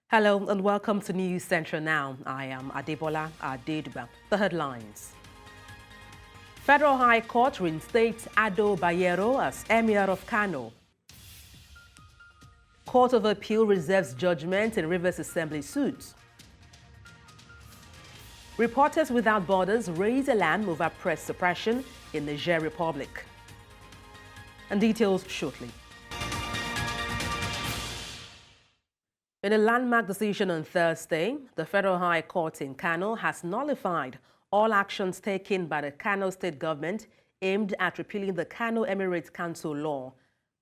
Hello and welcome to News Central Now. I am Adebola Adeduba. The headlines. Federal High Court reinstates Ado Bayero as Emir of Kano. Court of Appeal reserves judgment in Rivers Assembly suit. Reporters Without Borders raise alarm over press suppression in Niger Republic. And details shortly. In a landmark decision on Thursday, the Federal High Court in Kano has nullified all actions taken by the Kano state government aimed at repealing the Kano Emirate Council law.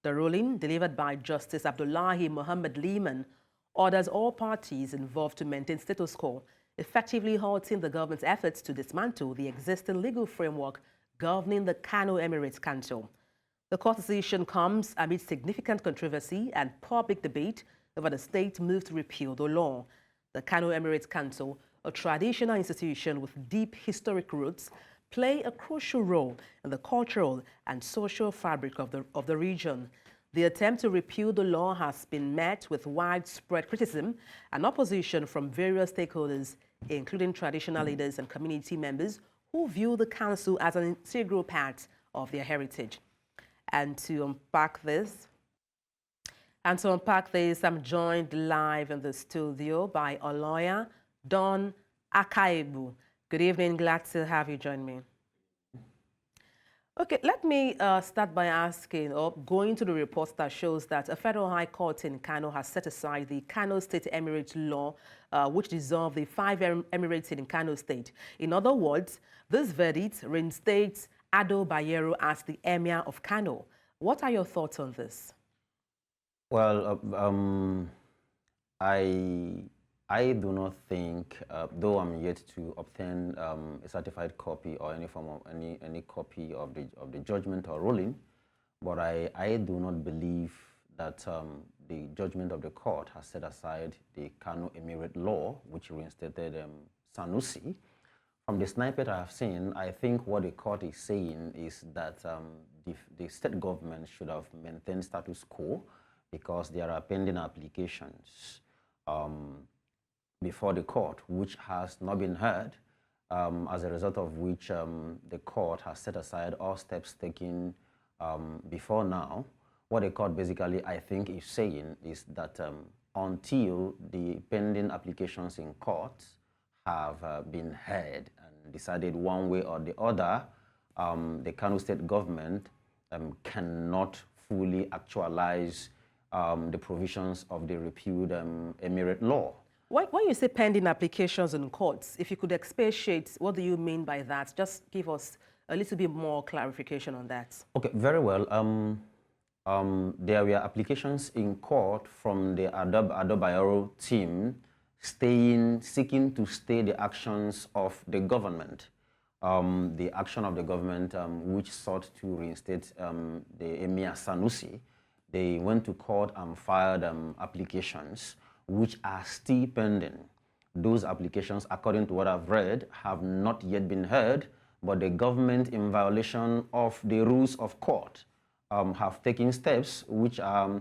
The ruling, delivered by Justice Abdullahi Muhammad Liman, orders all parties involved to maintain status quo, effectively halting the government's efforts to dismantle the existing legal framework governing the Kano Emirate Council. The court decision comes amid significant controversy and public debate over the state's move to repeal the law. The Kano Emirate Council, a traditional institution with deep historic roots, play a crucial role in the cultural and social fabric of the region. The attempt to repeal the law has been met with widespread criticism and opposition from various stakeholders, including traditional leaders and community members who view the council as an integral part of their heritage. And to unpack this, I'm joined live in the studio by a lawyer, Don Akaibu. Good evening, glad to have you join me. Okay, let me start by asking, or going to the report that shows that a federal high court in Kano has set aside the Kano State Emirate law, which dissolved the 5 emirates in Kano State. In other words, this verdict reinstates Ado Bayero as the Emir of Kano. What are your thoughts on this? Well, I do not think, though I'm yet to obtain a certified copy or any form of any copy of the judgment or ruling, but I do not believe that the judgment of the court has set aside the Kano Emirate law, which reinstated Sanusi. From the snippet I have seen, I think what the court is saying is that the state government should have maintained status quo, because there are pending applications before the court, which has not been heard, as a result of which the court has set aside all steps taken before now. What the court basically, I think, is saying is that until the pending applications in court have been heard and decided one way or the other, the Kano state government cannot fully actualize the provisions of the repealed Emirate law. When you say pending applications in courts, if you could expatiate, what do you mean by that? Just give us a little bit more clarification on that. Okay, very well. There were applications in court from the Ado Bayero team seeking to stay the actions of the government. The action of the government which sought to reinstate the Emir Sanusi. They went to court and filed applications which are still pending. Those applications, according to what I've read, have not yet been heard, but the government, in violation of the rules of court, have taken steps which are,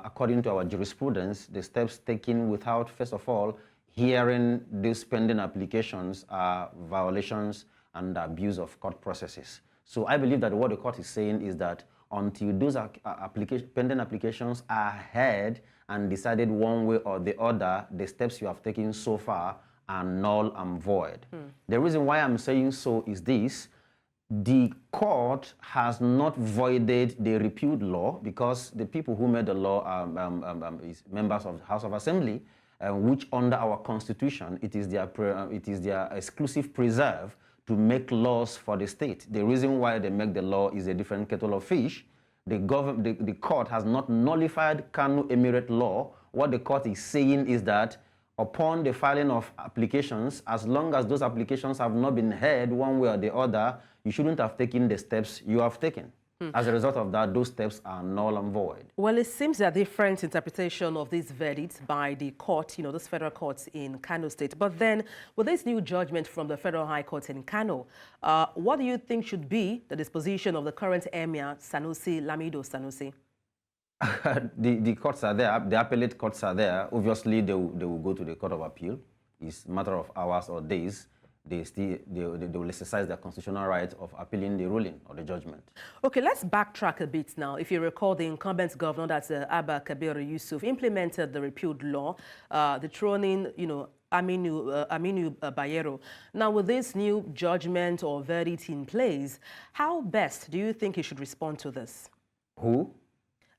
according to our jurisprudence, the steps taken without, first of all, hearing these pending applications are violations and abuse of court processes. So I believe that what the court is saying is that until those pending applications are heard and decided one way or the other, the steps you have taken so far are null and void. The reason why I'm saying so is this: the court has not voided the repealed law, because the people who made the law are members of the House of Assembly, which under our constitution, it is their exclusive preserve to make laws for the state. The reason why they make the law is a different kettle of fish. The court has not nullified Kano Emirate law. What the court is saying is that upon the filing of applications, as long as those applications have not been heard one way or the other, you shouldn't have taken the steps you have taken. As a result of that, those steps are null and void. Well, it seems there are different interpretation of these verdicts by the court, those federal courts in Kano State. But then, with this new judgment from the Federal High Court in Kano, what do you think should be the disposition of the current Emir, Sanusi, Lamido Sanusi? The courts are there. The appellate courts are there. Obviously, they will go to the Court of Appeal. It's a matter of hours or days. They will exercise their constitutional right of appealing the ruling or the judgment. Okay, let's backtrack a bit now. If you recall, the incumbent governor, that's Abba Kabir Yusuf, implemented the repealed law, dethroning, Aminu Bayero. Now, with this new judgment or verdict in place, how best do you think he should respond to this? Who?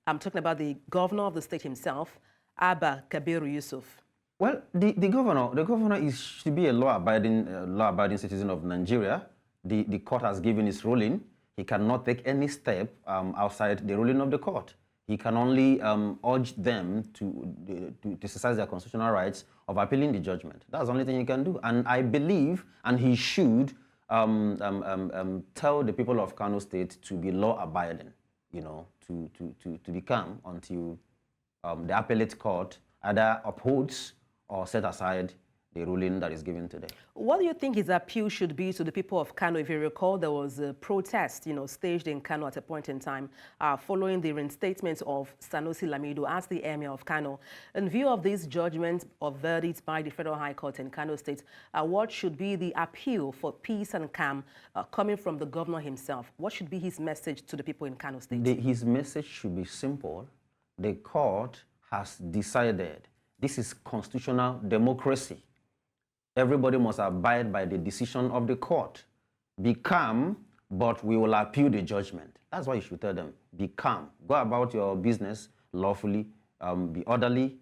I'm talking about the governor of the state himself, Abba Kabir Yusuf. Well, the governor should be a law-abiding citizen of Nigeria. The court has given its ruling. He cannot take any step outside the ruling of the court. He can only urge them to exercise their constitutional rights of appealing the judgment. That's the only thing he can do. And I believe, and he should, tell the people of Kano State to be law-abiding, to be calm until the appellate court either upholds or set aside the ruling that is given today. What do you think his appeal should be to the people of Kano? If you recall, there was a protest, staged in Kano at a point in time following the reinstatement of Sanusi Lamido as the emir of Kano. In view of this judgment of verdict by the Federal High Court in Kano State, what should be the appeal for peace and calm coming from the governor himself? What should be his message to the people in Kano State? His message should be simple. The court has decided this is constitutional democracy. Everybody must abide by the decision of the court. Be calm, but we will appeal the judgment. That's what you should tell them. Be calm. Go about your business lawfully. Be orderly.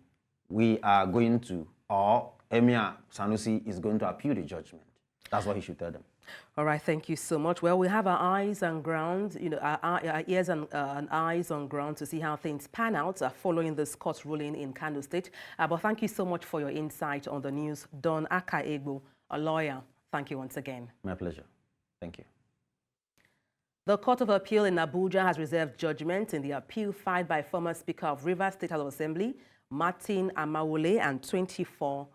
We are going to, or Emir Sanusi is going to appeal the judgment. That's what he should tell them. All right, thank you so much. Well, we have our eyes on ground, our ears and eyes on ground to see how things pan out following this court ruling in Kano State. But thank you so much for your insight on the news. Don Akaegbo, a lawyer, thank you once again. My pleasure. Thank you. The Court of Appeal in Abuja has reserved judgment in the appeal filed by former Speaker of Rivers State House of Assembly, Martin Amawole, and 24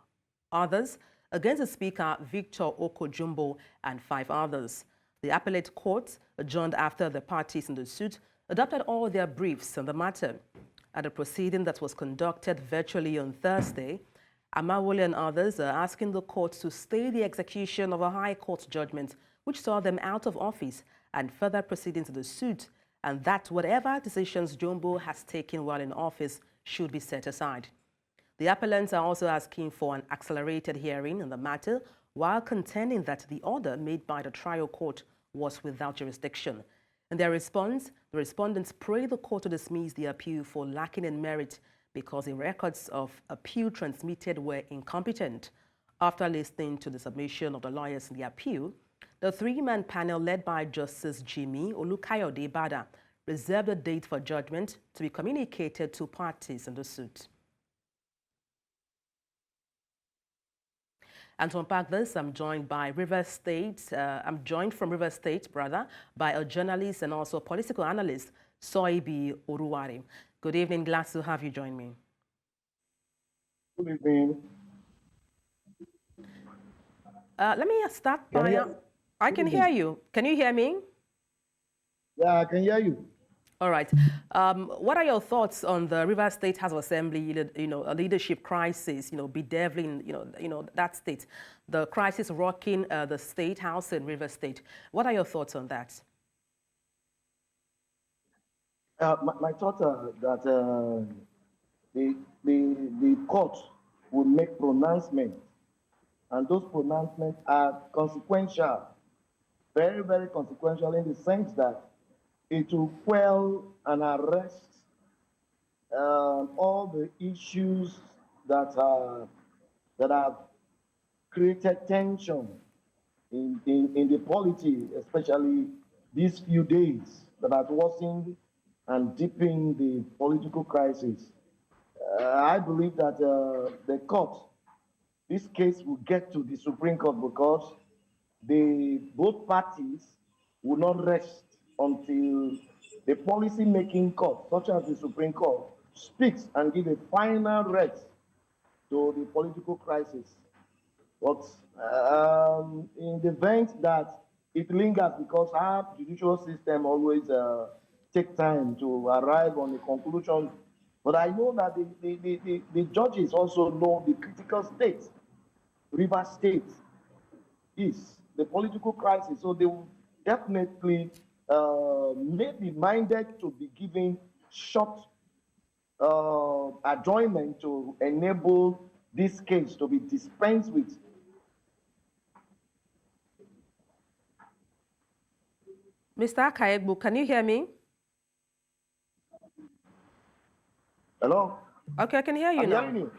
others, against the Speaker, Victor Okojumbo, and 5 others. The appellate court, adjourned after the parties in the suit, adopted all their briefs on the matter. At a proceeding that was conducted virtually on Thursday, Amawole and others are asking the court to stay the execution of a high court judgment which saw them out of office and further proceedings in the suit, and that whatever decisions Jumbo has taken while in office should be set aside. The appellants are also asking for an accelerated hearing on the matter while contending that the order made by the trial court was without jurisdiction. In their response, the respondents pray the court to dismiss the appeal for lacking in merit because the records of appeal transmitted were incompetent. After listening to the submission of the lawyers in the appeal, the 3-man panel led by Justice Jimmy Olukayode Bada reserved a date for judgment to be communicated to parties in the suit. And to unpack this, I'm joined from Rivers State, by a journalist and also political analyst, Soibi Oruwari. Good evening, glad to have you join me. Good evening. Let me start by, I can hear you. Can you hear me? Yeah, I can hear you. All right. What are your thoughts on the Rivers State House of Assembly, a leadership crisis, bedeviling, that state, the crisis rocking the State House in Rivers State? What are your thoughts on that? My thoughts are that the court will make pronouncements, and those pronouncements are consequential, very, very consequential in the sense that it will quell and arrest all the issues that have created tension in the polity, especially these few days that have worsened and deepened the political crisis. I believe that the court, this case will get to the Supreme Court because both parties will not rest until the policy-making court, such as the Supreme Court, speaks and gives a final rest to the political crisis. But in the event that it lingers, because our judicial system always take time to arrive on a conclusion. But I know that the judges also know the critical state River State is, the political crisis. So they will definitely may be minded to be given short adjournment to enable this case to be dispensed with. Mr. Akayegbu, can you hear me? Hello? Okay, I can hear you now. I'm hearing you.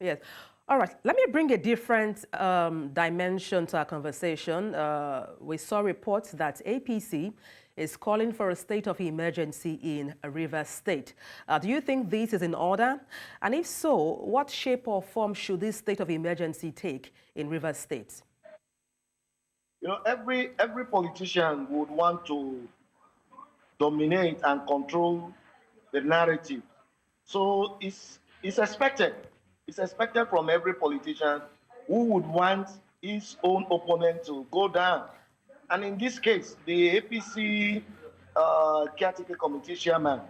Yes. All right. Let me bring a different dimension to our conversation. We saw reports that APC is calling for a state of emergency in Rivers State. Do you think this is in order? And if so, what shape or form should this state of emergency take in Rivers State? You know, every politician would want to dominate and control the narrative. So it's expected. It's expected from every politician who would want his own opponent to go down. And in this case, the APC caretaker committee chairman,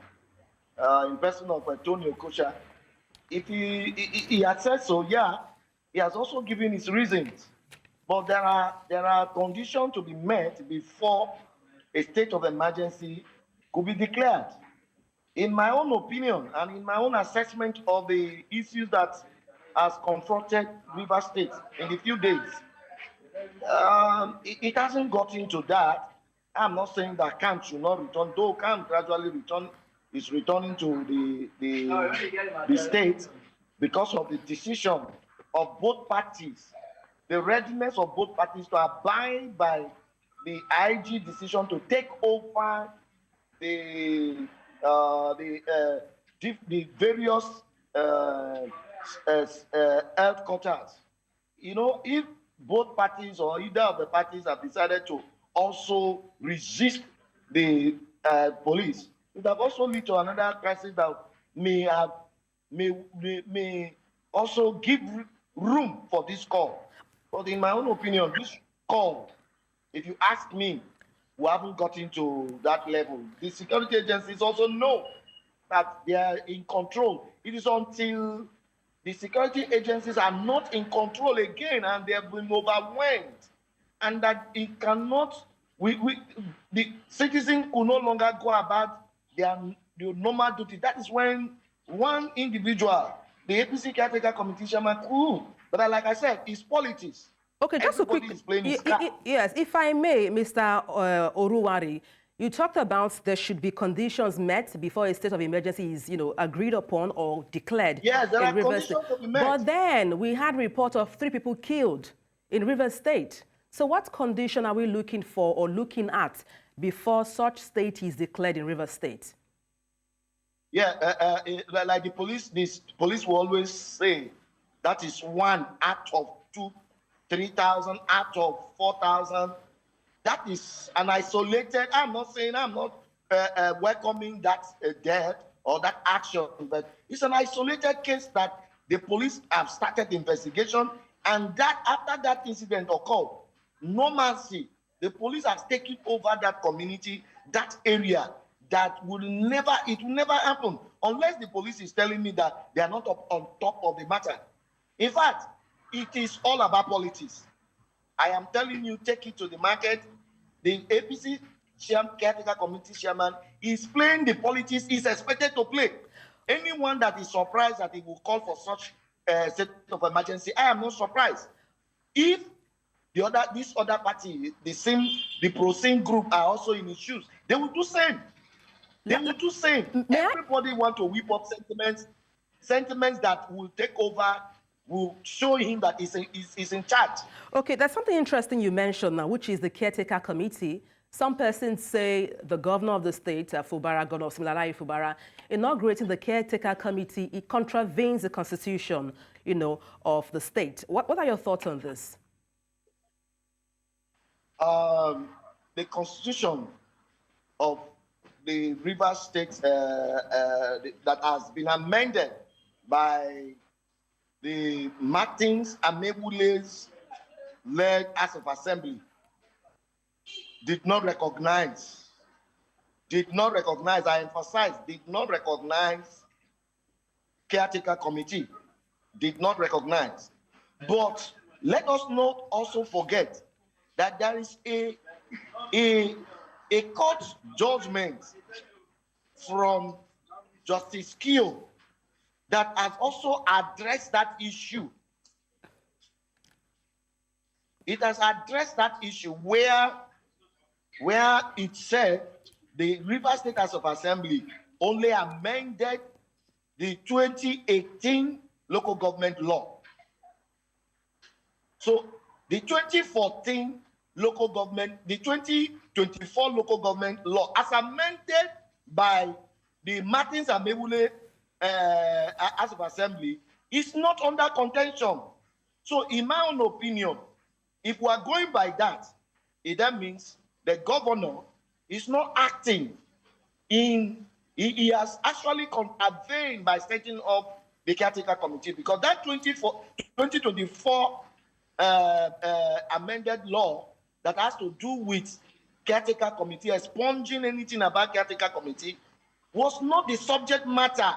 in person of Antonio Kocha, if he had said so, yeah, he has also given his reasons. But there are conditions to be met before a state of emergency could be declared. In my own opinion and in my own assessment of the issues that has confronted Rivers State in the few days, it hasn't got into that. I'm not saying that camp should not return, though camp gradually is returning to the state because of the decision of both parties, the readiness of both parties to abide by the IG decision to take over the various headquarters. You know, if both parties or either of the parties have decided to also resist the police, it have also led to another crisis that may also give room for this call. But in my own opinion, this call, if you ask me, we haven't gotten to that level. The security agencies also know that they are in control. It is until the security agencies are not in control again and they have been overwhelmed, and that it cannot, the citizens could no longer go about their normal duty. That is when one individual, the APC caretaker committee chairman, could. But like I said, it's politics. Okay, just Everybody a is playing his quick, card. yes, if I may, Mr. Oruwari, you talked about there should be conditions met before a state of emergency is, agreed upon or declared. Yes, there are Rivers conditions State. to be met. But then we had report of 3 people killed in Rivers State. So what condition are we looking for or looking at before such state is declared in Rivers State? Yeah, like the police will always say that is 1 out of 2, 3,000 out of 4,000. That is an isolated. I'm not saying I'm not welcoming that death or that action, but it's an isolated case that the police have started the investigation, and that after that incident occurred, no mercy. The police has taken over that community, that area. That will never happen unless the police is telling me that they are not on top of the matter. In fact, it is all about politics. I am telling you, take it to the market. The APC caretaker committee chairman is playing the politics he's expected to play. Anyone that is surprised that he will call for such state of emergency, I am not surprised. If this other party, the Prosecution group are also in his shoes, they will do same. They will do same. Everybody want to whip up sentiments that will take over, will show him that he's in charge. Okay, there's something interesting you mentioned now, which is the caretaker committee. Some persons say the governor of the state, Fubara, Governor Fubara, inaugurating the caretaker committee, it contravenes the constitution, of the state. What are your thoughts on this? The constitution of the Rivers State that has been amended by the Martins Amebule's led House of Assembly did not recognize did not recognize, I emphasize, did not recognize caretaker committee, did not recognize. But let us not also forget that there is a court judgment from Justice Kyo that has also addressed that issue. It has addressed that issue where it said the River State House of Assembly only amended the 2018 local government law. So the 2014 local government, the 2024 local government law, as amended by the Martins and Mebule House of Assembly, is not under contention. So in my own opinion, if we are going by that, it then means the governor is not acting in, he has actually contravened by setting up the caretaker committee, because that 2024 amended law that has to do with caretaker committee, expunging anything about caretaker committee, was not the subject matter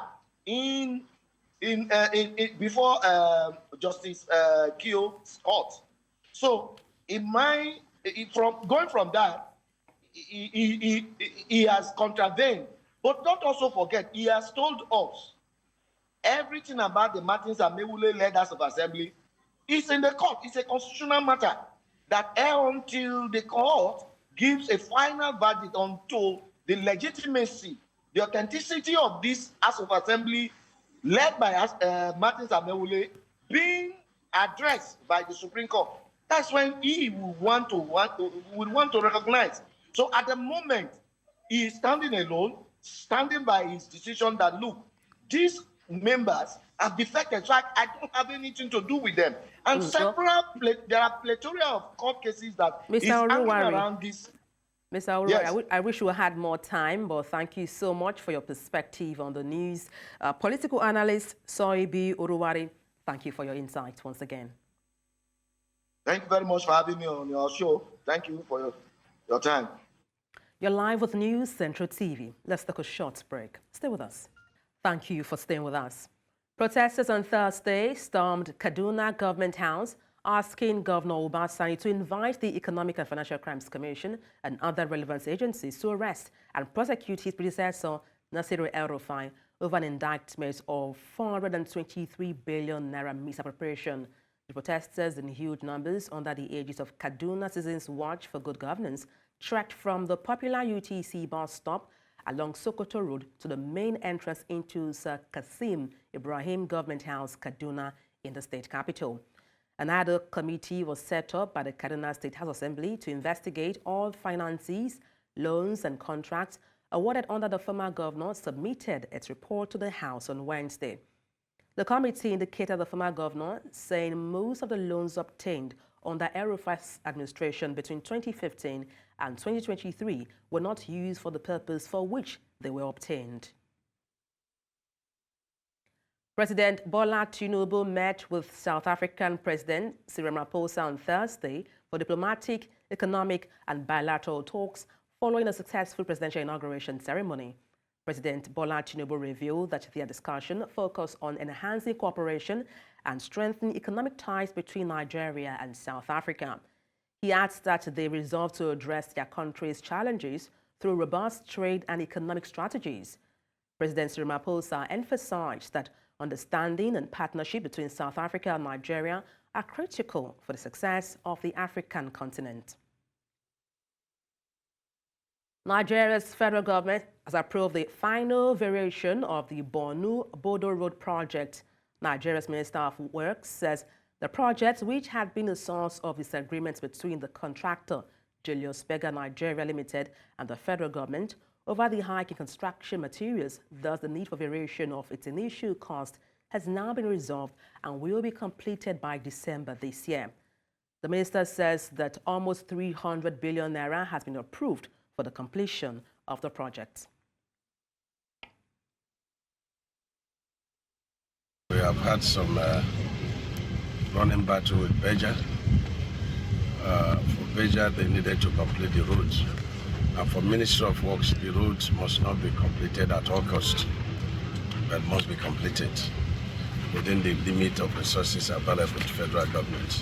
before Justice Kyo's court. So, going from that, he has contravened. But don't also forget, he has told us everything about the Martins and Mewule-led House of Assembly is in the court. It's a constitutional matter that until the court gives a final verdict onto the legitimacy, the authenticity of this House of Assembly led by Martins and Mewule being addressed by the Supreme Court. That's when he would want to recognize. So at the moment, he is standing alone, standing by his decision that, look, these members have defected, so I don't have anything to do with them. And there are plethora of court cases that is hanging around this. Mr. Aurora, yes. I wish we had more time, but thank you so much for your perspective on the news. Political analyst Soibi Uruwari, thank you for your insight once again. Thank you very much for having me on your show. Thank you for your time. You're live with News Central TV. Let's take a short break. Stay with us. Thank you for staying with us. Protesters on Thursday stormed Kaduna Government House, asking Governor Obasani to invite the Economic and Financial Crimes Commission and other relevant agencies to arrest and prosecute his predecessor, Nasir El-Rufai, over an indictment of 423 billion naira misappropriation. The protesters in huge numbers under the aegis of Kaduna Citizens Watch for Good Governance trekked from the popular UTC bus stop along Sokoto Road to the main entrance into Sir Kasim Ibrahim Government House, Kaduna, in the state capital. An ad hoc committee was set up by the Kaduna State House Assembly to investigate all finances, loans and contracts awarded under the former governor submitted its report to the House on Wednesday. The committee indicated the former governor, saying most of the loans obtained under El-Rufai's administration between 2015 and 2023 were not used for the purpose for which they were obtained. President Bola Tinubu met with South African President Cyril Ramaphosa on Thursday for diplomatic, economic and bilateral talks following a successful presidential inauguration ceremony. President Bola Tinubu revealed that their discussion focused on enhancing cooperation and strengthening economic ties between Nigeria and South Africa. He adds that they resolved to address their country's challenges through robust trade and economic strategies. President Cyril Ramaphosa emphasized that understanding and partnership between South Africa and Nigeria are critical for the success of the African continent. Nigeria's federal government has approved the final variation of the Borno-Bodo Road project. Nigeria's Minister of Works says the project, which had been a source of disagreements between the contractor, Julius Berger Nigeria Limited, and the federal government over the hike in construction materials, thus the need for variation of its initial cost, has now been resolved and will be completed by December this year. The minister says that almost 300 billion naira has been approved for the completion of the project. We have had some running battle with Berger. For Berger, they needed to complete the roads. And for Ministry of Works, the roads must not be completed at all costs, but must be completed within the limit of resources available to federal government.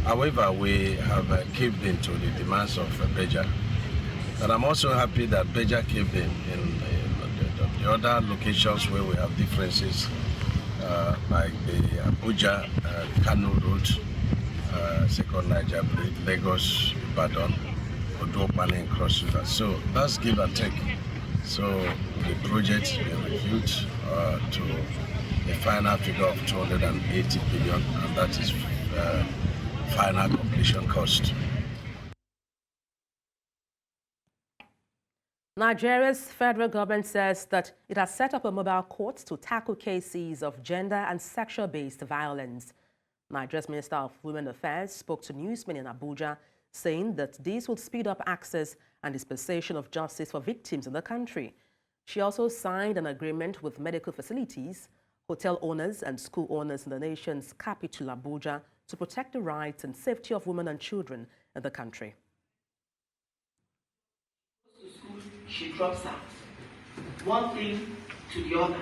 However, we have caved into the demands of Beja. But I'm also happy that Beja caved in the other locations where we have differences, like the Abuja, Kano Road, Second Niger Bridge, Lagos, Ibadan, Ondo, and Cross River. So that's give and take. So the project will be reviewed to a final figure of 280 billion, and that is final completion cost. Nigeria's federal government says that it has set up a mobile court to tackle cases of gender and sexual-based violence. Nigeria's Minister of Women Affairs spoke to newsmen in Abuja, saying that this will speed up access and dispensation of justice for victims in the country. She also signed an agreement with medical facilities, hotel owners and school owners in the nation's capital, Abuja, to protect the rights and safety of women and children in the country. She drops out, one thing to the other,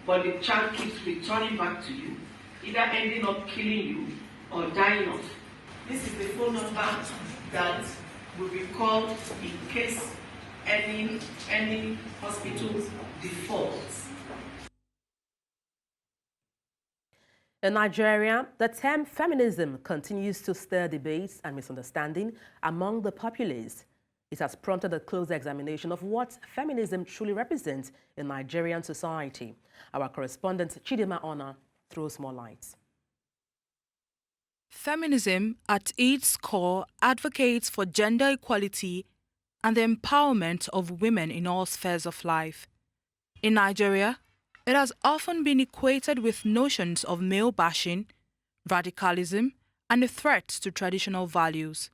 but the child keeps returning back to you, either ending up killing you or dying off. This is the phone number that will be called in case any hospital defaults. In Nigeria, the term feminism continues to stir debates and misunderstanding among the populace. It has prompted a closer examination of what feminism truly represents in Nigerian society. Our correspondent Chidima Ona throws more light. Feminism, at its core, advocates for gender equality and the empowerment of women in all spheres of life. In Nigeria, it has often been equated with notions of male bashing, radicalism, and a threat to traditional values.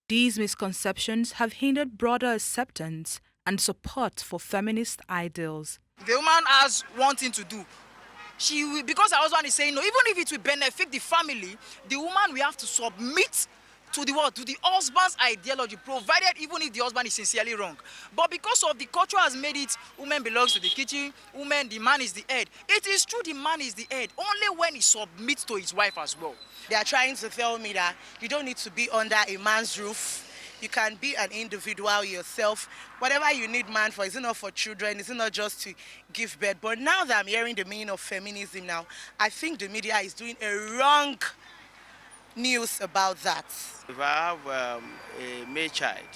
These misconceptions have hindered broader acceptance and support for feminist ideals. The woman has one thing to do. She will, because her husband is saying no, even if it will benefit the family, the woman will have to submit to the what? To the husband's ideology, provided even if the husband is sincerely wrong. But because of the culture has made it, woman belongs to the kitchen, woman, the man is the head. It is true the man is the head, only when he submits to his wife as well. They are trying to tell me that you don't need to be under a man's roof. You can be an individual yourself. Whatever you need man for, it's not for children, it's not just to give birth. But now that I'm hearing the meaning of feminism now, I think the media is doing a wrong news about that. If I have a male child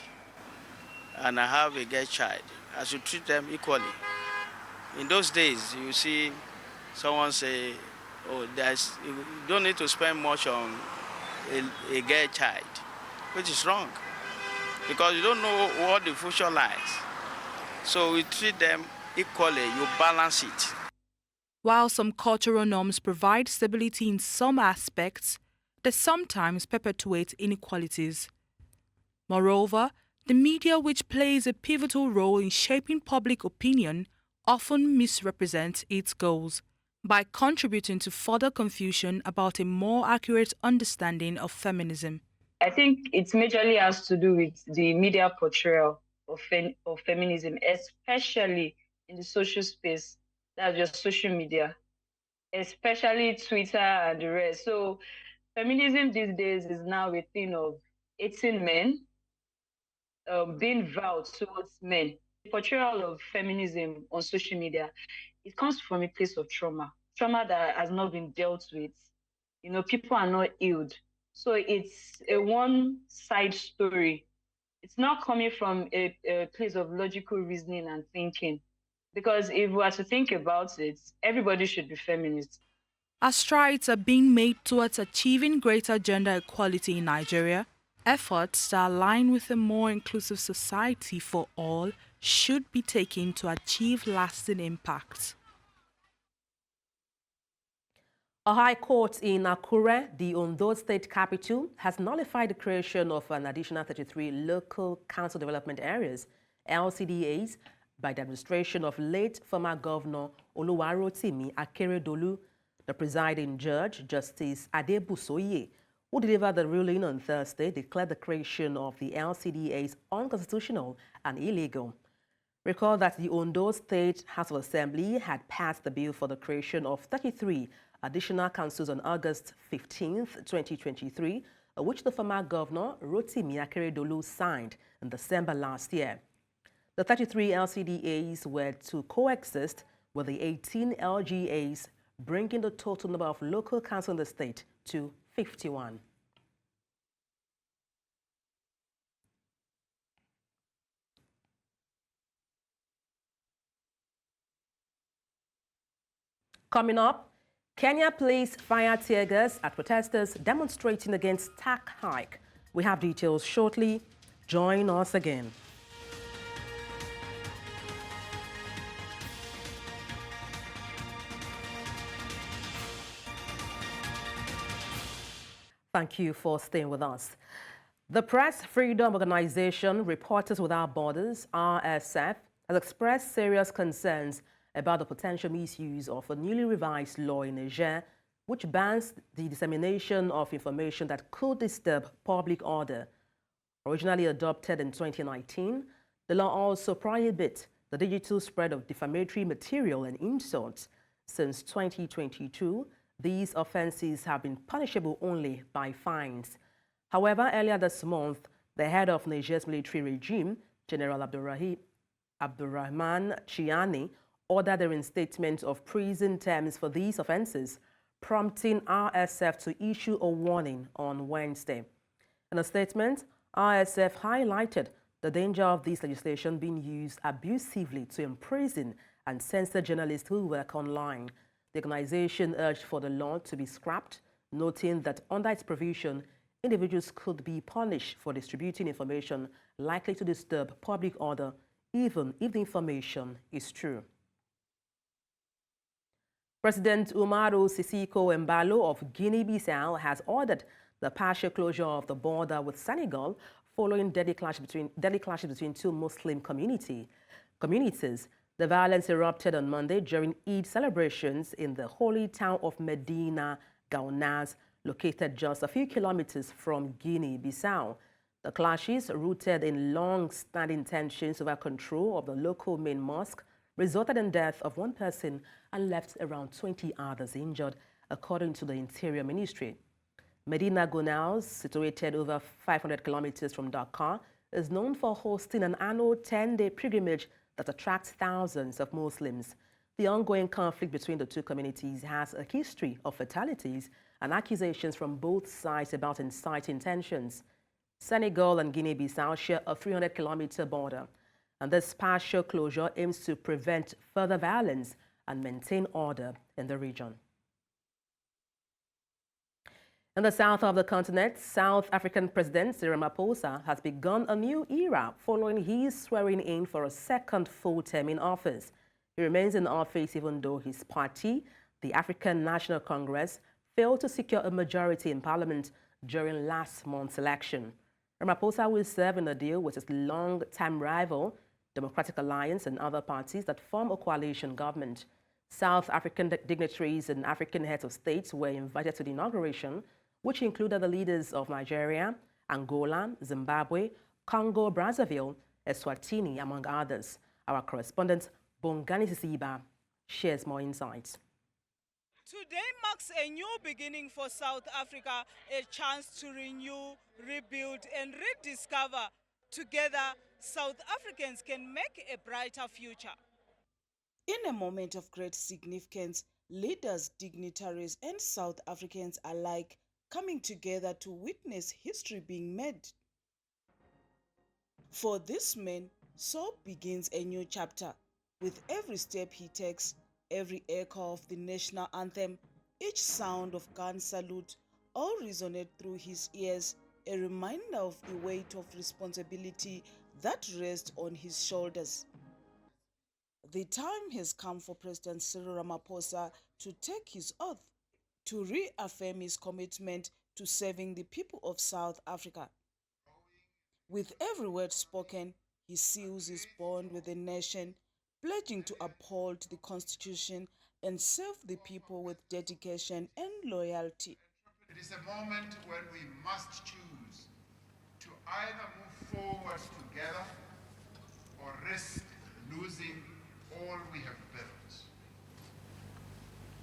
and I have a girl child, I should treat them equally. In those days, you see someone say, oh, you don't need to spend much on a girl child, which is wrong, because you don't know what the future lies. So we treat them equally, you balance it. While some cultural norms provide stability in some aspects, they sometimes perpetuate inequalities. Moreover, the media, which plays a pivotal role in shaping public opinion, often misrepresents its goals by contributing to further confusion about a more accurate understanding of feminism. I think it majorly has to do with the media portrayal of feminism, especially in the social space, that's just social media, especially Twitter and the rest. So feminism these days is now a thing of 18 men being vowed towards men. The portrayal of feminism on social media, it comes from a place of trauma that has not been dealt with. You know, people are not healed. So it's a one-side story. It's not coming from a place of logical reasoning and thinking. Because if we were to think about it, everybody should be feminist. As strides are being made towards achieving greater gender equality in Nigeria, efforts that align with a more inclusive society for all should be taken to achieve lasting impact. A high court in Akure, the Ondo state capital, has nullified the creation of an additional 33 local council development areas, LCDAs, by the administration of late former Governor Oluwarotimi Akeredolu. The presiding judge, Justice Adebusoye, who delivered the ruling on Thursday, declared the creation of the LCDAs unconstitutional and illegal. Recall that the Ondo State House of Assembly had passed the bill for the creation of 33 additional councils on August 15, 2023, which the former governor, Rotimi Akeredolu, signed in December last year. The 33 LCDAs were to coexist with the 18 LGAs, bringing the total number of local councils in the state to 51. Coming up, Kenya placed fire tear gas at protesters demonstrating against tax hike. We have details shortly. Join us again. Thank you for staying with us. The Press Freedom Organization, Reporters Without Borders, RSF, has expressed serious concerns about the potential misuse of a newly revised law in Niger, which bans the dissemination of information that could disturb public order. Originally adopted in 2019, the law also prohibits the digital spread of defamatory material and insults. Since 2022, these offenses have been punishable only by fines. However, earlier this month, the head of Niger's military regime, General Abdurrahman Chiani, ordered the reinstatement of prison terms for these offenses, prompting RSF to issue a warning on Wednesday. In a statement, RSF highlighted the danger of this legislation being used abusively to imprison and censor journalists who work online. The organization urged for the law to be scrapped, noting that under its provision, individuals could be punished for distributing information likely to disturb public order, even if the information is true. President Umaru Sissoco Embalo of Guinea-Bissau has ordered the partial closure of the border with Senegal following deadly clashes between two Muslim communities. The violence erupted on Monday during Eid celebrations in the holy town of Medina Gaunas, located just a few kilometers from Guinea-Bissau. The clashes, rooted in long-standing tensions over control of the local main mosque, resulted in the death of one person and left around 20 others injured, according to the Interior Ministry. Medina Gaunas, situated over 500 kilometers from Dakar, is known for hosting an annual 10-day pilgrimage that attracts thousands of Muslims. The ongoing conflict between the two communities has a history of fatalities and accusations from both sides about inciting tensions. Senegal and Guinea-Bissau share a 300-kilometer border, and this partial closure aims to prevent further violence and maintain order in the region. In the south of the continent, South African President Cyril Ramaphosa has begun a new era following his swearing in for a second full term in office. He remains in office even though his party, the African National Congress, failed to secure a majority in parliament during last month's election. Ramaphosa will serve in a deal with his long-time rival, Democratic Alliance, and other parties that form a coalition government. South African dignitaries and African heads of states were invited to the inauguration, which included the leaders of Nigeria, Angola, Zimbabwe, Congo, Brazzaville, Eswatini, among others. Our correspondent, Bongani Sisiba, shares more insights. Today marks a new beginning for South Africa, a chance to renew, rebuild, and rediscover. Together, South Africans can make a brighter future. In a moment of great significance, leaders, dignitaries, and South Africans alike coming together to witness history being made. For this man, so begins a new chapter. With every step he takes, every echo of the national anthem, each sound of gun salute, all resonate through his ears, a reminder of the weight of responsibility that rests on his shoulders. The time has come for President Cyril Ramaphosa to take his oath, to reaffirm his commitment to serving the people of South Africa. With every word spoken, he seals his bond with the nation, pledging to uphold the Constitution and serve the people with dedication and loyalty. It is a moment when we must choose to either move forward together or risk losing all we have built.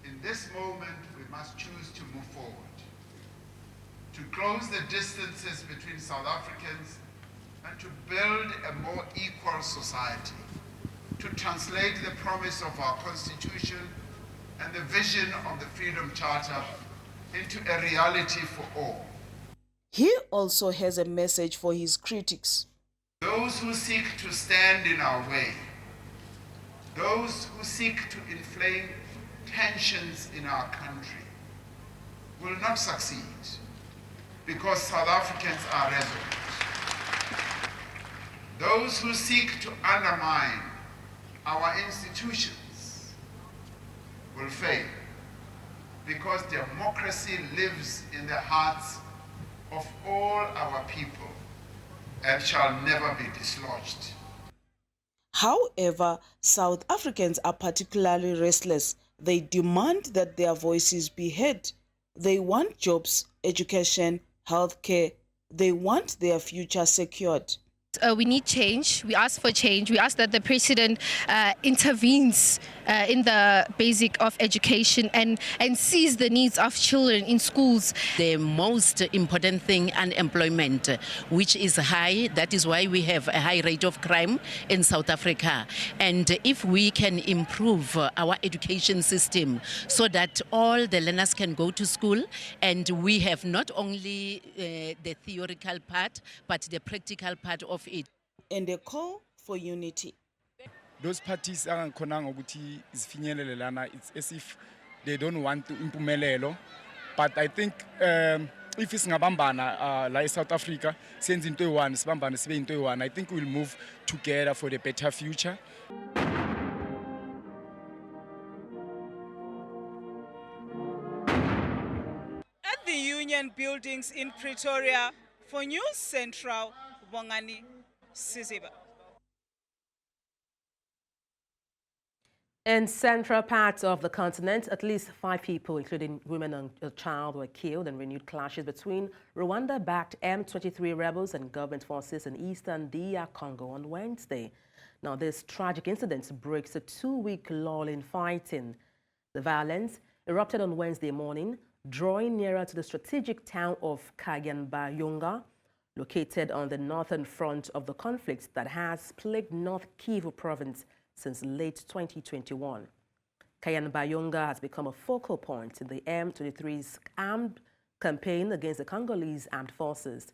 In this moment, we must choose to move forward, to close the distances between South Africans and to build a more equal society, to translate the promise of our Constitution and the vision of the Freedom Charter into a reality for all. He also has a message for his critics. Those who seek to stand in our way, those who seek to inflame tensions in our country, will not succeed because South Africans are resolute. Those who seek to undermine our institutions will fail because democracy lives in the hearts of all our people and shall never be dislodged. However, South Africans are particularly restless. They demand that their voices be heard. They want jobs, education, healthcare. They want their future secured. We need change. We ask for change. We ask that the president intervenes in the basic of education and sees the needs of children in schools. The most important thing, unemployment, which is high. That is why we have a high rate of crime in South Africa. And if we can improve our education system so that all the learners can go to school, and we have not only the theoretical part, but the practical part of it. And a call for unity. Those parties are it's as if they don't want to impumelelo. But I think if it's ngabambana like South Africa, since into one, I think we'll move together for the better future. At the Union buildings in Pretoria, for News Central, Bongani Siziba. In central parts of the continent, at least 5 people, including women and a child, were killed in renewed clashes between Rwanda-backed M23 rebels and government forces in eastern DR Congo on Wednesday. Now, this tragic incident breaks a 2-week lull in fighting. The violence erupted on Wednesday morning, drawing nearer to the strategic town of Kayamba-Yonga, located on the northern front of the conflict that has plagued North Kivu province since late 2021. Kayamba-Yonga has become a focal point in the M23's armed campaign against the Congolese armed forces.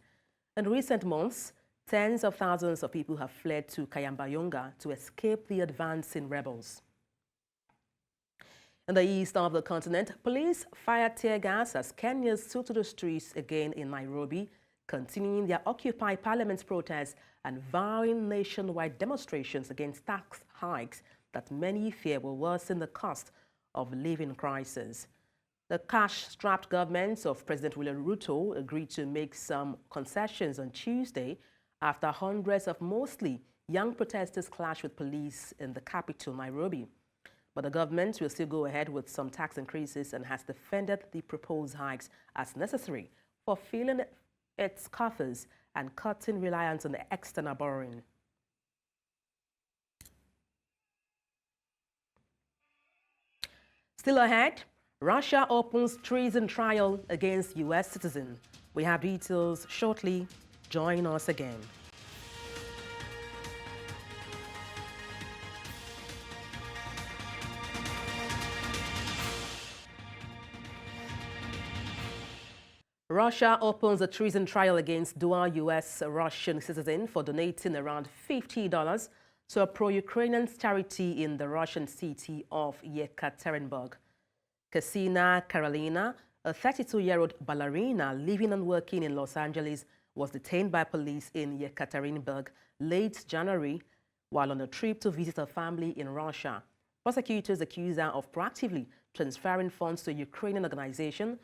In recent months, tens of thousands of people have fled to Kayamba-Yonga to escape the advancing rebels. In the east of the continent, police fired tear gas as Kenyans took to the streets again in Nairobi, continuing their Occupy Parliament's protests and vowing nationwide demonstrations against tax hikes that many fear will worsen the cost of living crisis. The cash-strapped government of President William Ruto agreed to make some concessions on Tuesday after hundreds of mostly young protesters clashed with police in the capital, Nairobi. But the government will still go ahead with some tax increases and has defended the proposed hikes as necessary for filling its coffers and cutting reliance on external borrowing. Still ahead, Russia opens treason trial against U.S. citizen. We have details shortly. Join us again. Russia opens a treason trial against dual U.S.-Russian citizen for donating around $50 to a pro-Ukrainian charity in the Russian city of Yekaterinburg. Kasina Karolina, a 32-year-old ballerina living and working in Los Angeles, was detained by police in Yekaterinburg late January while on a trip to visit her family in Russia. Prosecutors accuse her of proactively transferring funds to a Ukrainian organization,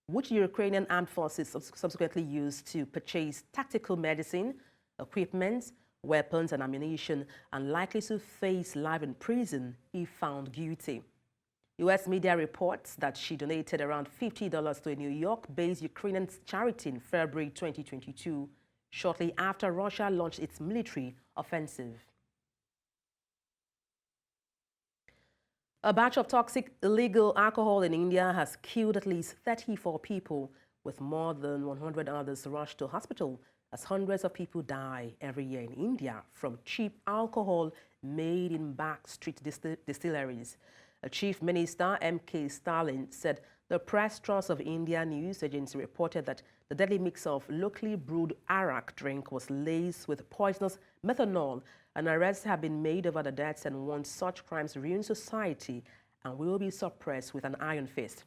which Ukrainian armed forces subsequently used to purchase tactical medicine, equipment, weapons and ammunition, and likely to face life in prison if found guilty. U.S. media reports that she donated around $50 to a New York-based Ukrainian charity in February 2022, shortly after Russia launched its military offensive. A batch of toxic illegal alcohol in India has killed at least 34 people, with more than 100 others rushed to hospital as hundreds of people die every year in India from cheap alcohol made in backstreet distilleries. A Chief Minister, M.K. Stalin, said the Press Trust of India news agency reported that the deadly mix of locally brewed arak drink was laced with poisonous methanol, and arrests have been made over the deaths and warned such crimes ruin society and will be suppressed with an iron fist.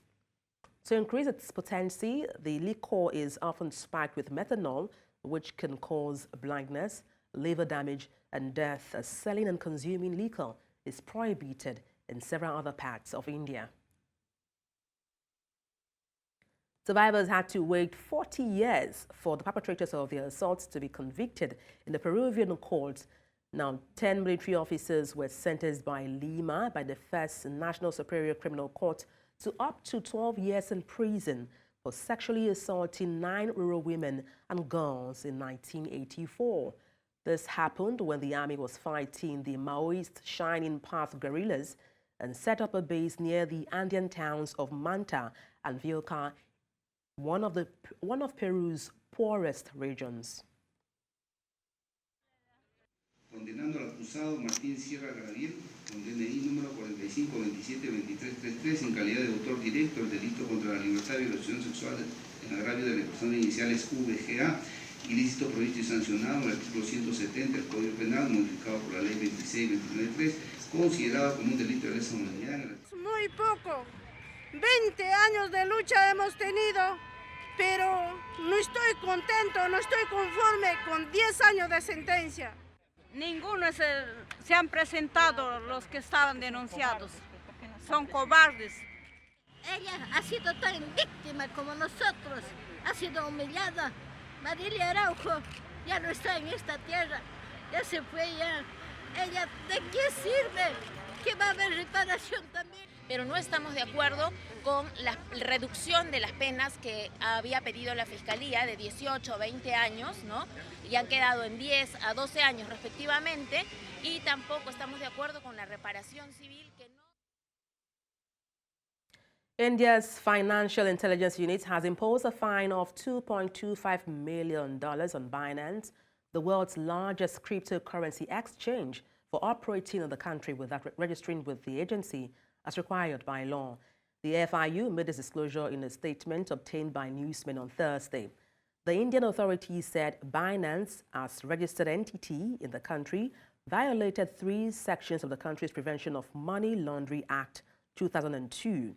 To increase its potency, the liquor is often spiked with methanol, which can cause blindness, liver damage, and death, as selling and consuming liquor is prohibited in several other parts of India. Survivors had to wait 40 years for the perpetrators of the assaults to be convicted in the Peruvian courts. Now, 10 military officers were sentenced by Lima, by the First National Superior Criminal Court, to up to 12 years in prison for sexually assaulting 9 rural women and girls in 1984. This happened when the army was fighting the Maoist Shining Path guerrillas and set up a base near the Andean towns of Manta and Vilca, one of Peru's poorest regions. Condenando al acusado Martín Sierra Gabriel, con DNI número 45272333, en calidad de autor directo del delito contra la libertad y violación sexual en agravio de las personas iniciales VGA, ilícito previsto y sancionado en el artículo 170 del Código Penal, modificado por la Ley 26293, considerado como un delito de lesa humanidad. Muy poco, 20 años de lucha hemos tenido, pero no estoy contento, no estoy conforme con 10 años de sentencia. Ninguno se han presentado los que estaban denunciados. Son cobardes. Ella ha sido tan víctima como nosotros. Ha sido humillada. Marilia Araujo ya no está en esta tierra. Ya se fue ya. Ella, ¿de qué sirve? Que va a haber reparación también. Pero no estamos de acuerdo con la reducción de las penas que había pedido la Fiscalía de 18 a 20 años, ¿no? Y han quedado en 10 a 12 años respectivamente, y tampoco estamos de acuerdo con la reparación civil que no... India's Financial Intelligence Unit has imposed a fine of $2.25 million on Binance, the world's largest cryptocurrency exchange, for operating in the country without registering with the agency as required by law. The FIU made this disclosure in a statement obtained by newsmen on Thursday. The Indian authorities said Binance, as registered entity in the country, violated 3 sections of the country's Prevention of Money Laundering Act 2002.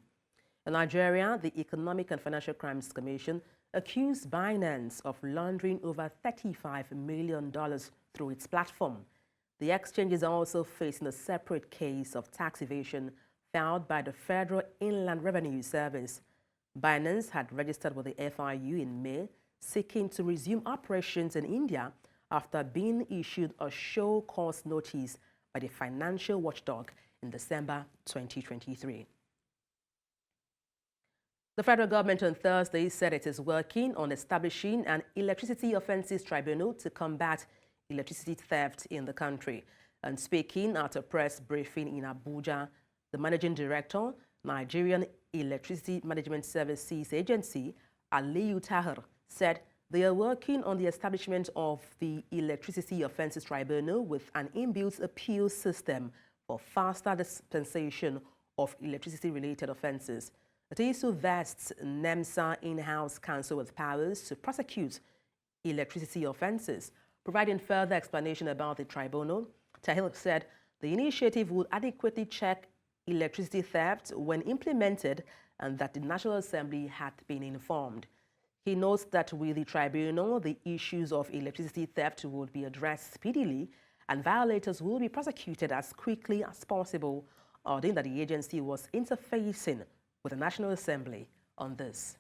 In Nigeria, the Economic and Financial Crimes Commission accused Binance of laundering over $35 million through its platform. The exchange is also facing a separate case of tax evasion filed by the Federal Inland Revenue Service. Binance had registered with the FIU in May, seeking to resume operations in India after being issued a show cause notice by the financial watchdog in December 2023. The federal government on Thursday said it is working on establishing an electricity offences tribunal to combat electricity theft in the country. And speaking at a press briefing in Abuja, the managing director, Nigerian Electricity Management Services Agency, Aliyu Tahir, said they are working on the establishment of the Electricity Offences Tribunal with an inbuilt appeal system for faster dispensation of electricity-related offences. It also vests NEMSA in-house counsel with powers to prosecute electricity offences. Providing further explanation about the tribunal, Tahir said the initiative would adequately check electricity theft when implemented and that the National Assembly had been informed. He notes that with the tribunal, the issues of electricity theft would be addressed speedily and violators will be prosecuted as quickly as possible, adding that the agency was interfacing with the National Assembly on this.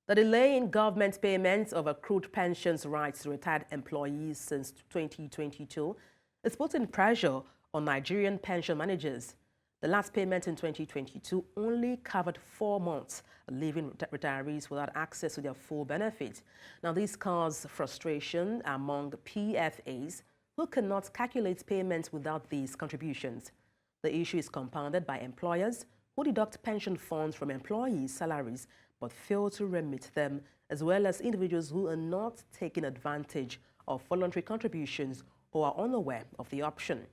The delay in government payments of accrued pensions rights to retired employees since 2022 is putting pressure on Nigerian pension managers. The last payment in 2022 only covered 4 months, leaving retirees without access to their full benefits. Now, this caused frustration among PFAs who cannot calculate payments without these contributions. The issue is compounded by employers who deduct pension funds from employees' salaries but fail to remit them, as well as individuals who are not taking advantage of voluntary contributions or are unaware of the option.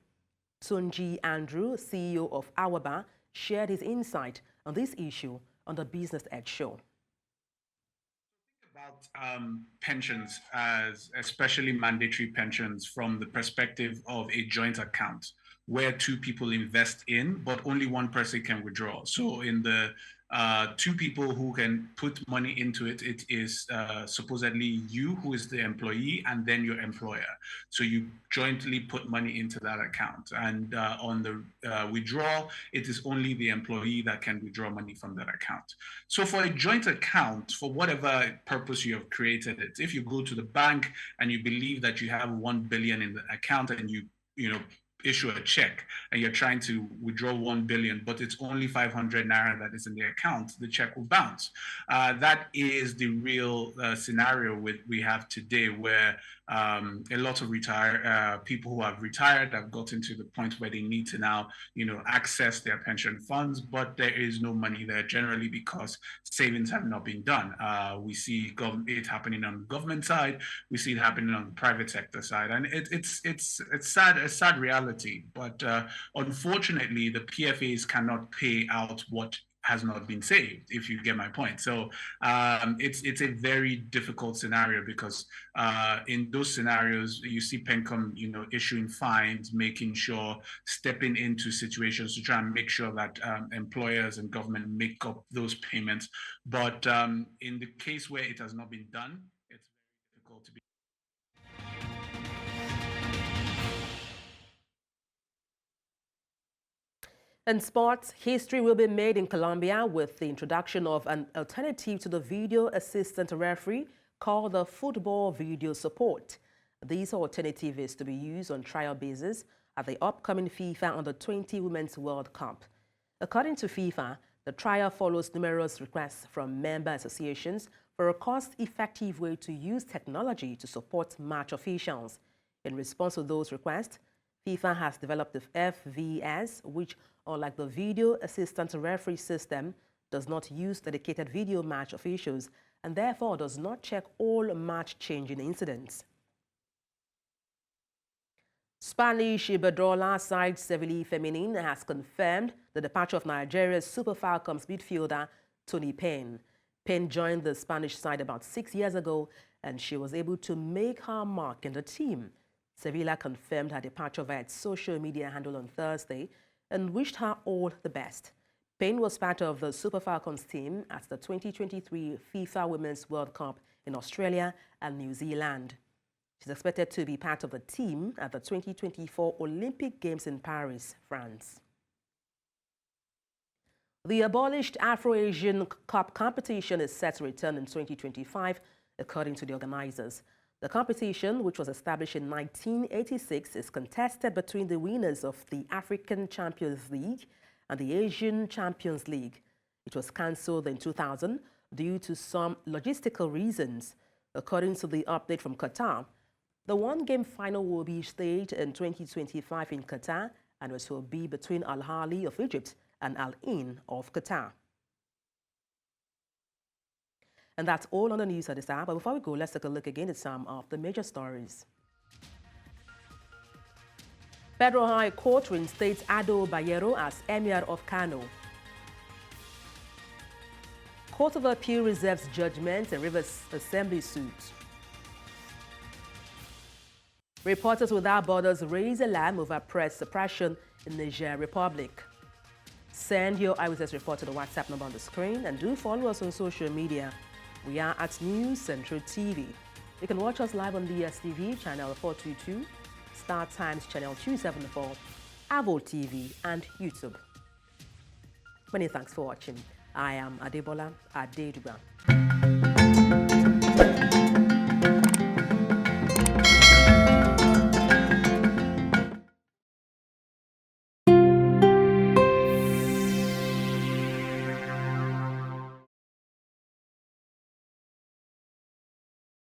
Tunji Andrew, CEO of Awaba, shared his insight on this issue on the Business Edge show. About pensions, as especially mandatory pensions, from the perspective of a joint account where 2 people invest in, but only 1 person can withdraw. So in the 2 people who can put money into it, it is supposedly you who is the employee and then your employer. So you jointly put money into that account. And on the withdrawal, it is only the employee that can withdraw money from that account. So for a joint account, for whatever purpose you have created it, if you go to the bank and you believe that you have 1 billion in the account and you issue a check and you're trying to withdraw 1 billion, but it's only 500 naira that is in the account, the check will bounce. That is the real scenario we have today, where a lot of people who have retired have gotten to the point where they need to now, access their pension funds, but there is no money there generally because savings have not been done. We see it happening on the government side, we see it happening on the private sector side, and it's sad, a sad reality. But unfortunately, the PFAs cannot pay out what has not been saved, if you get my point. So it's a very difficult scenario because in those scenarios, you see PENCOM, issuing fines, making sure, stepping into situations to try and make sure that employers and government make up those payments. But in the case where it has not been done, it's very difficult to be. In sports, history will be made in Colombia with the introduction of an alternative to the video assistant referee called the football video support. This alternative is to be used on trial basis at the upcoming FIFA Under-20 Women's World Cup. According to FIFA, the trial follows numerous requests from member associations for a cost-effective way to use technology to support match officials. In response to those requests, FIFA has developed the FVS, which, unlike the video assistant referee system, does not use dedicated video match officials and therefore does not check all match-changing incidents. Spanish Iberdrola side Seville Feminine has confirmed the departure of Nigeria's Super Falcons midfielder Toni Payne. Payne joined the Spanish side about 6 years ago, and she was able to make her mark in the team. Sevilla confirmed her departure via its social media handle on Thursday and wished her all the best. Payne was part of the Super Falcons team at the 2023 FIFA Women's World Cup in Australia and New Zealand. She's expected to be part of the team at the 2024 Olympic Games in Paris, France. The abolished Afro-Asian Cup competition is set to return in 2025, according to the organizers. The competition, which was established in 1986, is contested between the winners of the African Champions League and the Asian Champions League. It was cancelled in 2000 due to some logistical reasons. According to the update from Qatar, the one-game final will be staged in 2025 in Qatar, and it will be between Al Ahly of Egypt and Al Ain of Qatar. And that's all on the news at this hour. But before we go, let's take a look again at some of the major stories. Federal High Court reinstates Ado Bayero as Emir of Kano. Court of Appeal reserves judgment in Rivers Assembly suit. Reporters Without Borders raise alarm over press suppression in Niger Republic. Send your eyewitness report to the WhatsApp number on the screen and do follow us on social media. We are at News Central TV. You can watch us live on DSTV channel 422, Star Times channel 274, Avo TV, and YouTube. Many thanks for watching. I am Adebola Adeduba.